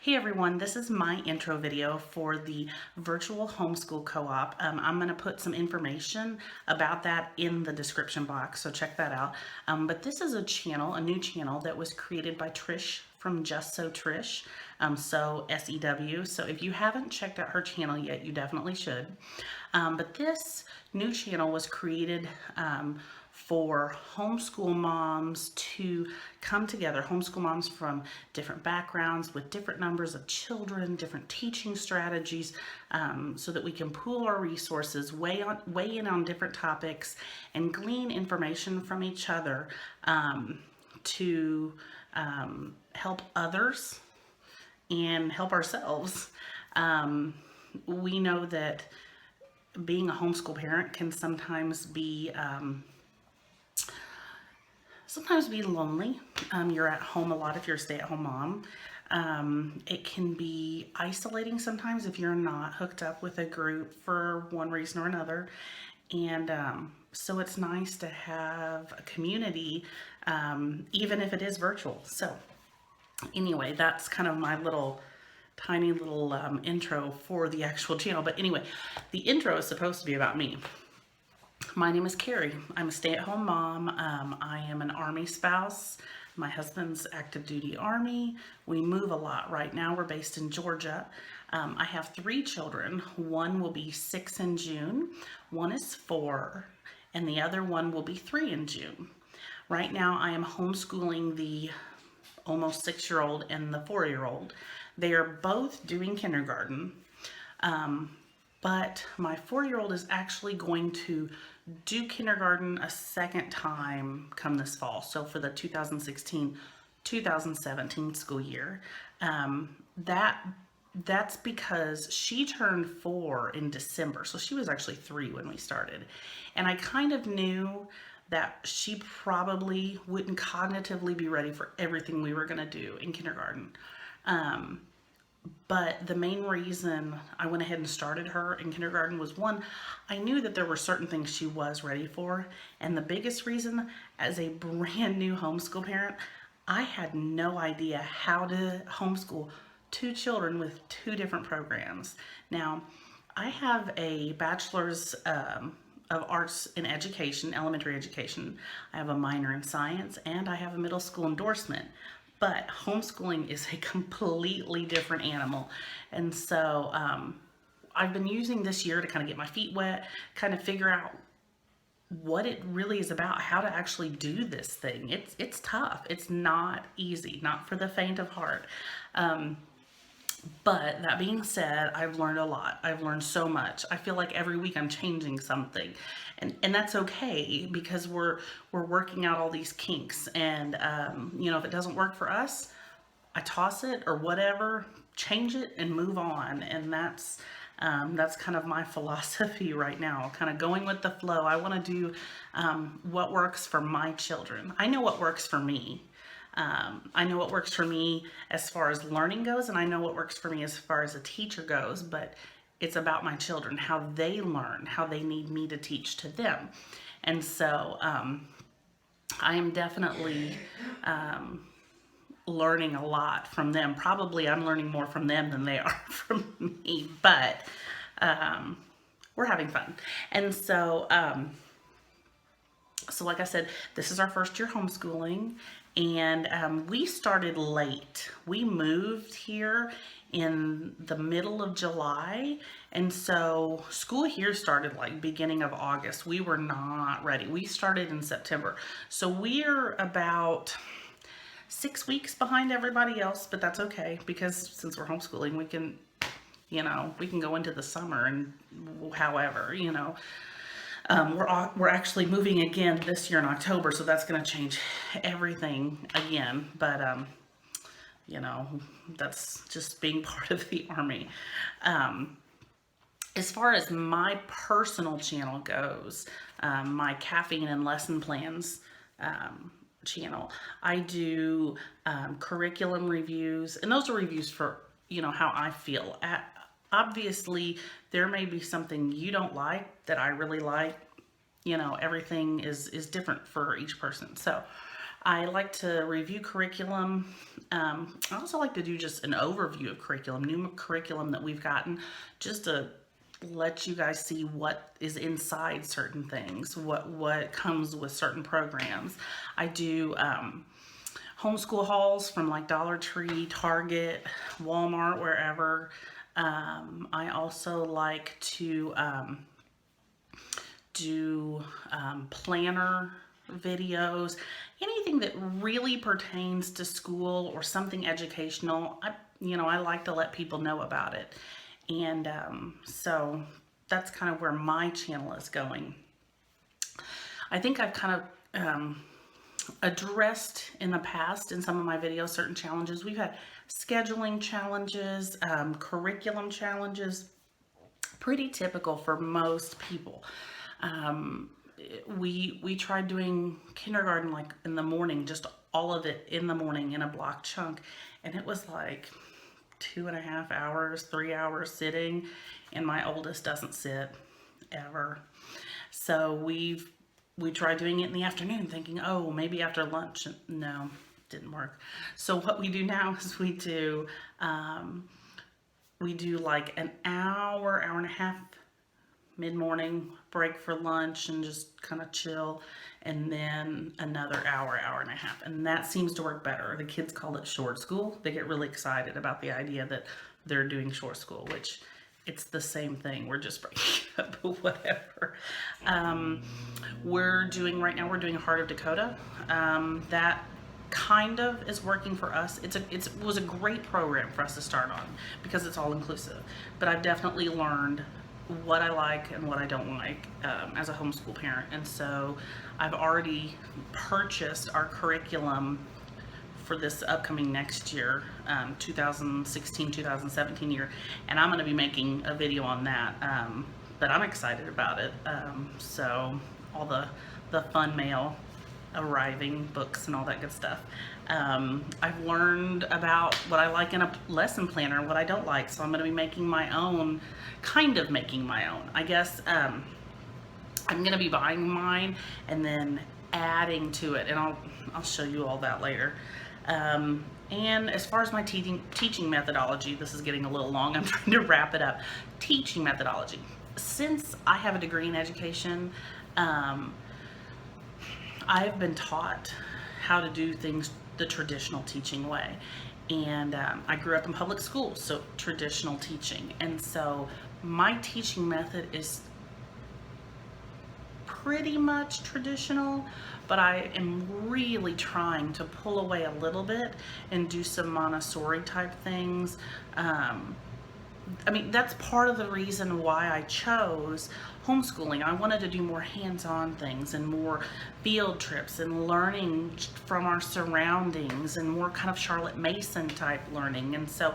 Hey everyone, this is my intro video for the Virtual Homeschool Co-op. I'm going to put some information about that in the description box, so check that out. But this is a new channel that was created by Trish from Just So Trish, so SEW. So if you haven't checked out her channel yet, you definitely should. But this new channel was created for homeschool moms to come together, homeschool moms from different backgrounds with different numbers of children, different teaching strategies, so that we can pool our resources, weigh in on different topics, and glean information from each other to help others and help ourselves. We know that being a homeschool parent can sometimes be lonely. You're at home a lot if you're a stay-at-home mom. It can be isolating sometimes if you're not hooked up with a group for one reason or another. And so it's nice to have a community, even if it is virtual. So anyway, that's kind of my tiny little intro for the actual channel. But anyway, the intro is supposed to be about me. My name is Carrie. I'm a stay-at-home mom. I am an Army spouse. My husband's active duty Army. We move a lot. Right now we're based in Georgia. I have 3 children. One will be 6 in June, one is 4, and the other one will be 3 in June. Right now I am homeschooling the almost 6-year-old and the 4-year-old. They are both doing kindergarten. But my 4-year-old is actually going to do kindergarten a second time come this fall. So for the 2016-2017 school year. That's because she turned 4 in December. So she was actually 3 when we started. And I kind of knew that she probably wouldn't cognitively be ready for everything we were going to do in kindergarten. But the main reason I went ahead and started her in kindergarten was, one, I knew that there were certain things she was ready for. And the biggest reason, as a brand new homeschool parent, I had no idea how to homeschool 2 children with 2 different programs. Now, I have a bachelor's of arts in education, elementary education. I have a minor in science, and I have a middle school endorsement. But homeschooling is a completely different animal. And so I've been using this year to kind of get my feet wet, kind of figure out what it really is about, how to actually do this thing. It's tough. It's not easy, not for the faint of heart. But that being said, I've learned a lot. I've learned so much. I feel like every week I'm changing something. And that's okay, because we're working out all these kinks. And, if it doesn't work for us, I toss it or whatever, change it and move on. And that's kind of my philosophy right now, kind of going with the flow. I want to do what works for my children. I know what works for me. I know what works for me as far as learning goes, and I know what works for me as far as a teacher goes, but it's about my children, how they learn, how they need me to teach to them. And so I am definitely learning a lot from them. Probably I'm learning more from them than they are from me, but we're having fun. And so like I said, this is our first year homeschooling, and we started late. We moved here in the middle of July, and so school here started like beginning of August. We were not ready. We started in September. So we're about 6 weeks behind everybody else, but that's okay, because since we're homeschooling, we can go into the summer and however, we're actually moving again this year in October, so that's going to change everything again. But that's just being part of the Army. As far as my personal channel goes, my caffeine and lesson plans channel, I do curriculum reviews, and those are reviews for how I feel. Obviously, there may be something you don't like that I really like. Everything is different for each person. So I like to review curriculum. I also like to do just an overview of curriculum, new curriculum that we've gotten, just to let you guys see what is inside certain things, what comes with certain programs. I do homeschool hauls from like Dollar Tree, Target, Walmart, wherever. I also like to do planner videos, anything that really pertains to school or something educational. I like to let people know about it. And so that's kind of where my channel is going. I think I've kind of addressed in the past in some of my videos certain challenges. We've had scheduling challenges, curriculum challenges, pretty typical for most people. We tried doing kindergarten like in the morning, just all of it in the morning in a block chunk, and it was like 2.5 hours, 3 hours sitting, and my oldest doesn't sit ever. So we tried doing it in the afternoon, thinking, oh, maybe after lunch. No, didn't work. So what we do now is we do like an hour and a half mid-morning break for lunch and just kind of chill, and then another hour and a half, and that seems to work better. The kids call it short school. They get really excited about the idea that they're doing short school, which it's the same thing. We're just breaking up, whatever. We're doing Heart of Dakota. That kind of is working for us. It was a great program for us to start on because it's all inclusive, but I've definitely learned what I like and what I don't like as a homeschool parent. And so I've already purchased our curriculum for this upcoming next year, 2016-2017 year, and I'm going to be making a video on that, but I'm excited about it. So all the fun mail arriving, books and all that good stuff. I've learned about what I like in a lesson planner and what I don't like, so I'm going to be making my own, I guess. I'm going to be buying mine and then adding to it, and I'll show you all that later. And as far as my teaching methodology, this is getting a little long, I'm trying to wrap it up. Teaching methodology. Since I have a degree in education, I've been taught how to do things the traditional teaching way. And I grew up in public schools, so traditional teaching. And so my teaching method is pretty much traditional, but I am really trying to pull away a little bit and do some Montessori type things. I mean, that's part of the reason why I chose homeschooling. I wanted to do more hands-on things and more field trips and learning from our surroundings and more kind of Charlotte Mason type learning. And so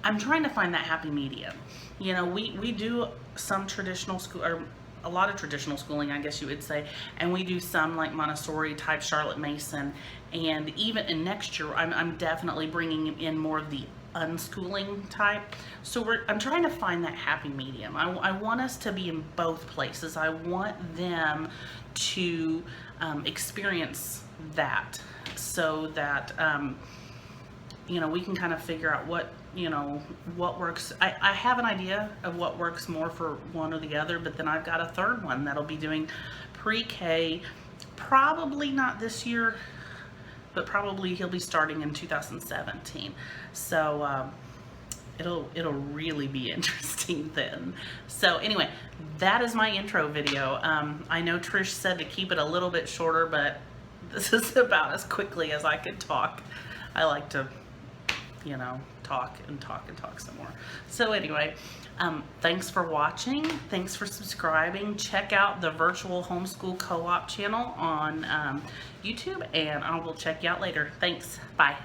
I'm trying to find that happy medium. You know, we do some traditional school, or a lot of traditional schooling, I guess you would say, and we do some like Montessori type Charlotte Mason, and even in next year I'm definitely bringing in more of the unschooling type. So I'm trying to find that happy medium. I want us to be in both places. I want them to experience that, so that we can kind of figure out what works. I have an idea of what works more for one or the other, but then I've got a third one that'll be doing pre-K, probably not this year, but probably he'll be starting in 2017. So it'll really be interesting then. So anyway, that is my intro video. I know Trish said to keep it a little bit shorter, but this is about as quickly as I could talk. I like to, talk and talk some more. So anyway, thanks for watching. Thanks for subscribing. Check out the Virtual Homeschool Co-op channel on YouTube, and I will check you out later. Thanks. Bye.